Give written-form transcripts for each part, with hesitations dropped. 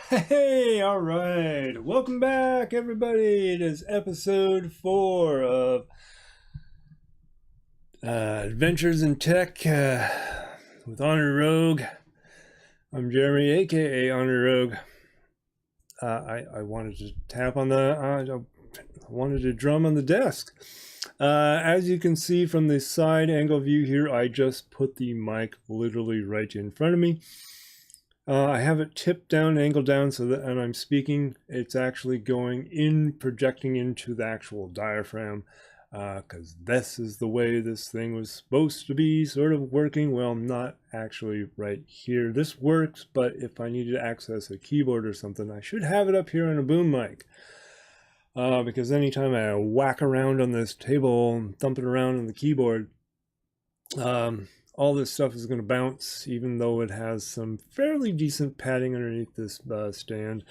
Hey, all right. Welcome back, everybody. It is episode 4 of Adventures in Tech with Honor Rogue. I'm Jeremy, aka Honor Rogue. I wanted to tap on the. I wanted to drum on the desk. As you can see from the side angle view here, I just put the mic literally right in front of me. I have it tipped down, angled down, so that when I'm speaking, it's actually going in, projecting into the actual diaphragm, because this is the way this thing was supposed to be sort of working. Well, not actually right here. This works, but if I needed to access a keyboard or something, I should have it up here on a boom mic. Because anytime I whack around on this table and thump it around on the keyboard, all this stuff is going to bounce, even though it has some fairly decent padding underneath this stand.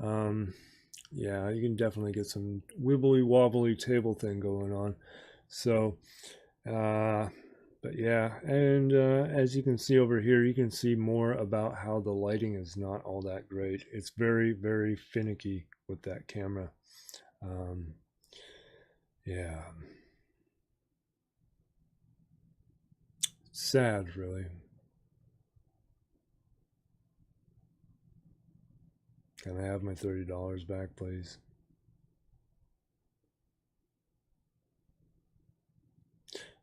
Yeah, you can definitely get some wibbly wobbly table thing going on. So, but yeah, and as you can see over here, you can see more about how the lighting is not all that great. It's very, very finicky with that camera. Yeah. Sad, really. Can I have my $30 back, please?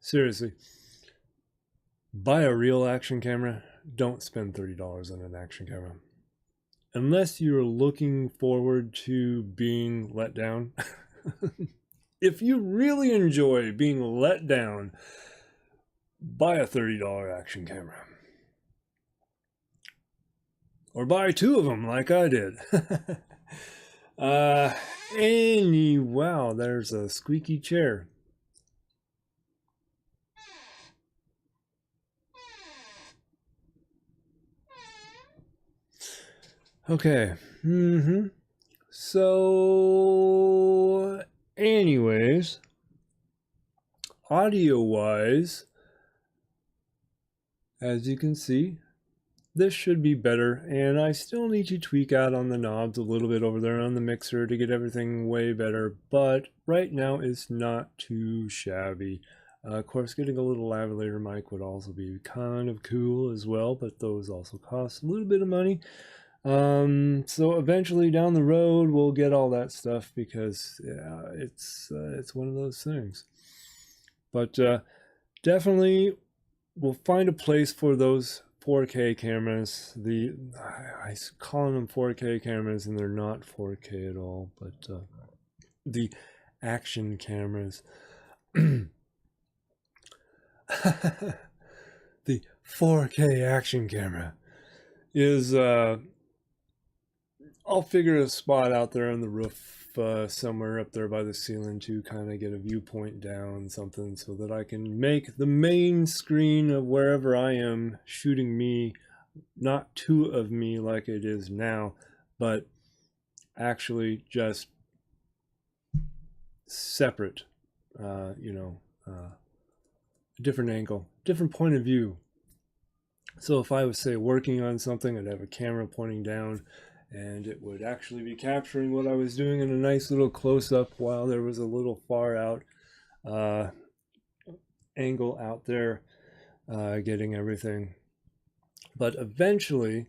Seriously, buy a real action camera. Don't spend $30 on an action camera. Unless you're looking forward to being let down. If you really enjoy being let down, buy a $30 action camera. Or buy 2 of them like I did. Wow, there's a squeaky chair. Okay. So, anyways, audio-wise, as you can see, this should be better, and I still need to tweak out on the knobs a little bit over there on the mixer to get everything way better, but right now it's not too shabby. Of course, getting a little lavalier mic would also be kind of cool as well, but those also cost a little bit of money. So eventually down the road we'll get all that stuff, because yeah, it's one of those things. But definitely we'll find a place for those 4K cameras. I call them 4K cameras, and they're not 4K at all, but the action cameras. The 4K action camera is I'll figure a spot out there on the roof somewhere up there by the ceiling to kind of get a viewpoint down, something, so that I can make the main screen of wherever I am shooting me, not 2 of me like it is now, but actually just separate, different angle, different point of view. So if I was, say, working on something, I'd have a camera pointing down, and it would actually be capturing what I was doing in a nice little close-up, while there was a little far out angle out there getting everything. But eventually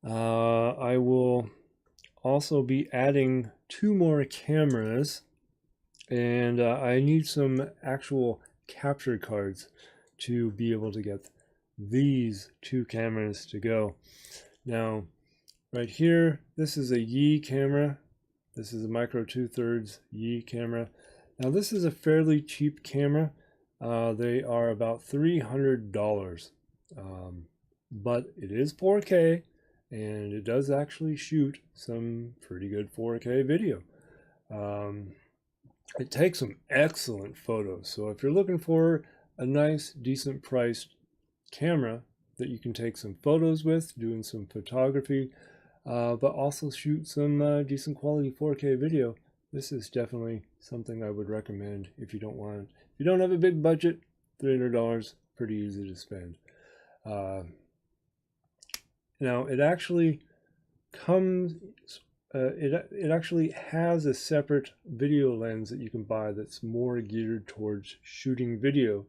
I will also be adding 2 more cameras, and I need some actual capture cards to be able to get these 2 cameras to go. Now, right here, this is a Yi camera. This is a micro 2/3 Yi camera. Now, this is a fairly cheap camera. They are about $300, but it is 4K, and it does actually shoot some pretty good 4K video. It takes some excellent photos. So if you're looking for a nice, decent priced camera that you can take some photos with, doing some photography, but also shoot some decent quality 4K video, this is definitely something I would recommend. If you don't have a big budget, $300, pretty easy to spend. Now, it actually comes, it actually has a separate video lens that you can buy that's more geared towards shooting video.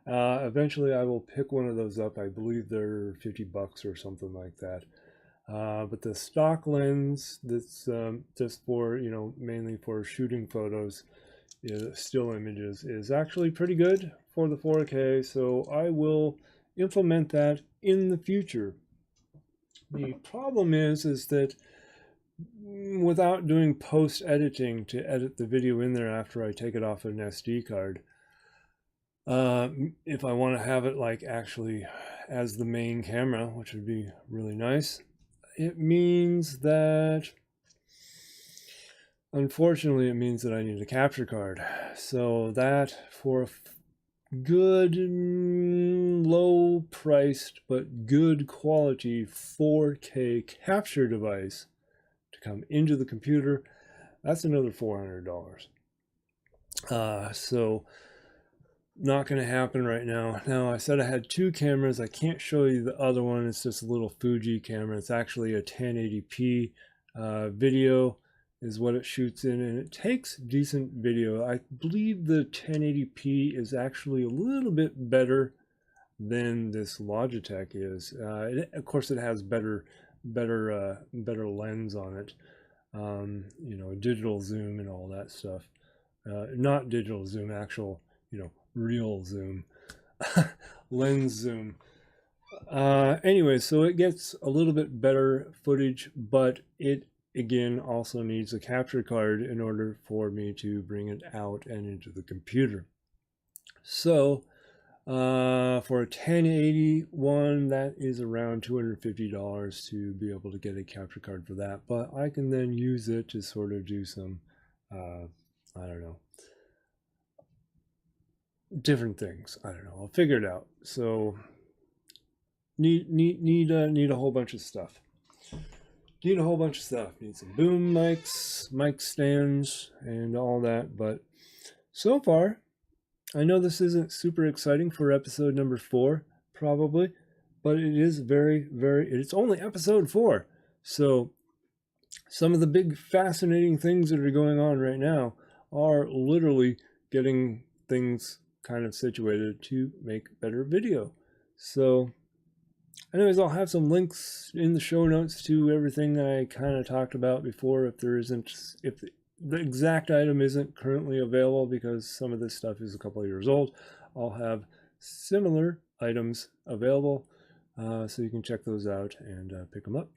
Eventually I will pick one of those up. I believe they're $50 or something like that. But the stock lens that's just for, mainly for shooting photos, still images, is actually pretty good for the 4K. So I will implement that in the future. The problem is that without doing post editing to edit the video in there after I take it off an SD card, if I want to have it like actually as the main camera, which would be really nice, it means that, unfortunately, it means that I need a capture card. So that, for a good, low priced but good quality 4K capture device to come into the computer, that's another $400. So not going to happen right now. Now, I said I had two cameras. I can't show you the other one. It's just a little Fuji camera. It's actually a 1080p video is what it shoots in, and it takes decent video. I believe the 1080p is actually a little bit better than this Logitech is. Of course, it has better lens on it. Digital zoom and all that stuff. Not digital zoom, actual, real zoom, lens zoom. Anyway, so it gets a little bit better footage, but it again also needs a capture card in order for me to bring it out and into the computer. So for a 1080 one, that is around $250 to be able to get a capture card for that, but I can then use it to sort of do some I don't know, different things. I don't know, I'll figure it out. So need a whole bunch of stuff. Need some boom mics, mic stands, and all that. But so far, I know this isn't super exciting for episode number 4, probably, but it is it's only episode 4. So some of the big fascinating things that are going on right now are literally getting things kind of situated to make better video. So anyways, I'll have some links in the show notes to everything I kind of talked about before. If the exact item isn't currently available because some of this stuff is a couple of years old, I'll have similar items available, so you can check those out and pick them up.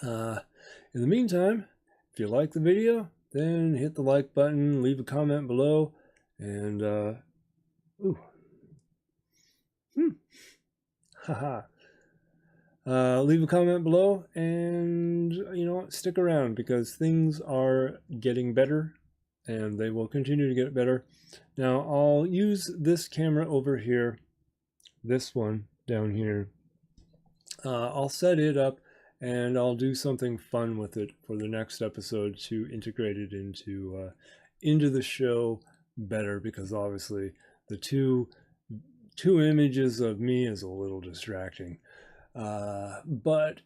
In the meantime, if you like the video, then hit the like button, leave a comment below, and leave a comment below, and stick around because things are getting better and they will continue to get better. Now I'll use this camera over here, this one down here. I'll set it up and I'll do something fun with it for the next episode to integrate it into the show better, because obviously the two images of me is a little distracting. But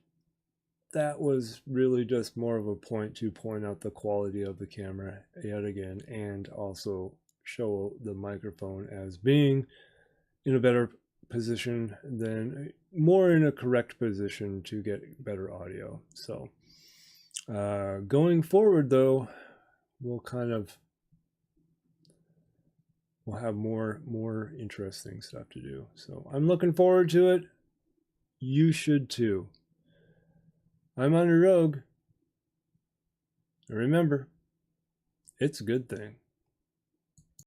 that was really just more of a point to point out the quality of the camera yet again, and also show the microphone as being in a better position, more in a correct position to get better audio. So going forward though, we'll have more interesting stuff to do. So I'm looking forward to it. You should too. I'm Under Rogue. Remember, it's a good thing.